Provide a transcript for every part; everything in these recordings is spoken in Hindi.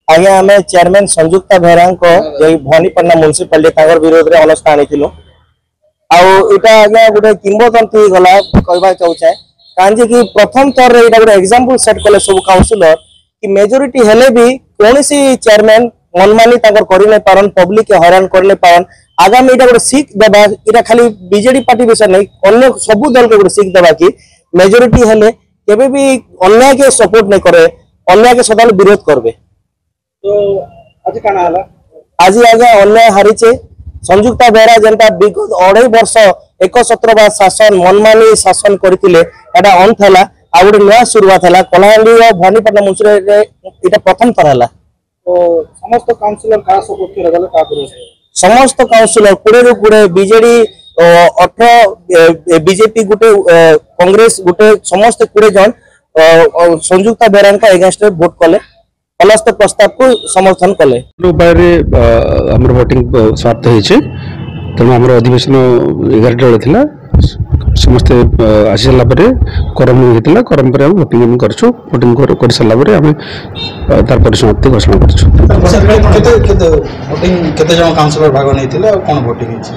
आज्ञा आम चेयरमैन संयुक्ता बेहरा भवानीपाटना म्यूनिसिपालिटी विरोध में अनस्था आनी आज्ञा गोटे किंबदंती गला कहवा चाहे कहीं कि प्रथम थर गोटे एग्जांपल सेट कले सब काउंसिलर कि मेजोरिटी हेले भी कौन चेयरमैन मनमानी कर पारन पब्लिक हैरान कर पारन आगामी यहाँ गोटे सीख देवा यहाँ खाली बीजेडी पार्टी विषय नहीं अन्य सबू दल के गोटे सीख देवा कि मेजोरिटी हेले केबे भी अन्याय के सपोर्ट नहीं करे अन्याय के सदा विरोध करबे। तो आज काना हला आज आज्ञा अन्याय हारीचे संयुक्ता बेहरा जेनता विगत 2.5 वर्ष एक सत्रवा शासन मनमानी शासन करथिले एटा अंत हला आ गोटे नया शुरुआत हला कलाहांडी और भवानीपाटना म्यूनिसिपालिटी एटा प्रथम थर हला। तो समस्त काउंसिलर का सपोर्ट के लगल का करो समस्त काउंसिलर 20 रु 20 बीजेडी 18 बीजेपी गुटे कांग्रेस गुटे समस्त 20 जन संयुक्ता बेहरा का एगेंस्ट वोट कले पलस्त प्रस्ताव को समर्थन कले उपाय हमर वोटिंग समाप्त होइछे तेणु हमर अधिवेशन 11 बेले थिला समस्त आसी सारा पर करम होता करम पर वोटिंग हम करछु वोटिंग कर सारा पर हम तार परिसमाप्ति घोषणा करछु। वोटिंग केते जन काउंसिलर भाग नैथिले और कोन वोटिंग हिची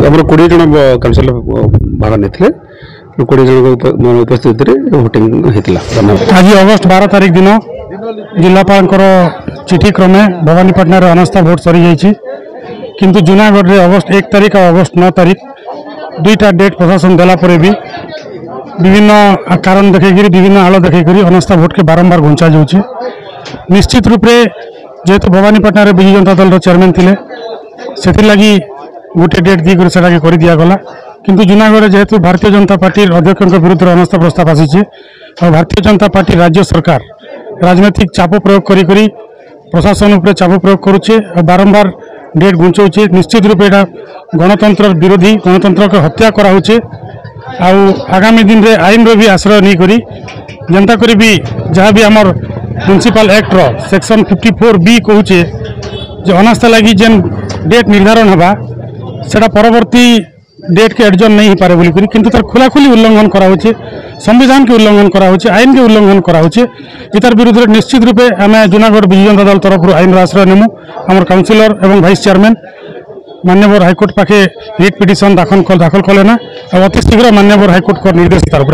हमर 20 जन काउंसिलर भाग नैथिले 20 जन उपस्थित रे वोटिंग हेतिला। आज अगस्त 12 तारिख दिन जिलापाल चिठी क्रमे भवानीपाटना रे अनास्था भोट सरी जाइछि किंतु जूनागढ़ रे अगस्त 1 तारिख और अगस्त 9 तारिख दुईटा डेट प्रशासन देला परे भी विभिन्न कारण देखिक विभिन्न आड़ देखिक अनास्था भोट के बारंबार घुंचा जाऊँचे। निश्चित रूप से जेहेतु भवानीपाटना रे विजु जनता दल चेयरमैन थिले से लगी गोटे डेट दी कर दिगला किंतु जूनागढ़ जेहेतु भारतीय जनता पार्टी अध्यक्ष विरुद्ध अनास्था प्रस्ताव आसी और भारतीय जनता पार्टी राज्य सरकार राजनैतिक चाप प्रयोग करी प्रशासन उपर चाप प्रयोग करुचे और बारंबार डेट घुंचाऊे। निश्चित रूप एटा गणतंत्र विरोधी गणतंत्र को हत्या कराऊे आगामी दिन रे आईन रो भी आश्रय नहीं करी जनता करी भी जहाँ भी आमर म्युनिसिपल एक्ट रो सेक्शन 54B कहूचे जो अनास्था लगी जेन डेट निर्धारण हवा सेटा परवर्ती डेट के एडजन नहीं हो पारे बोली किंतु तार खुलाखुली उल्लंघन कराऊे संविधान के उल्लंघन कराऊे आईन के उल्लंघन कराऊे इतार विरुद्ध निश्चित रूपे आम जूनागढ़ विजु जनता दल तरफ आईन आश्रय नेमु आम काउंसिलर एवं भाइस चेयरमैन माननीय हाईकोर्ट पाखे रिट पिटिशन दाखल कले ना अति शीघ्र माननीय हाईकोर्ट निर्देश तरफ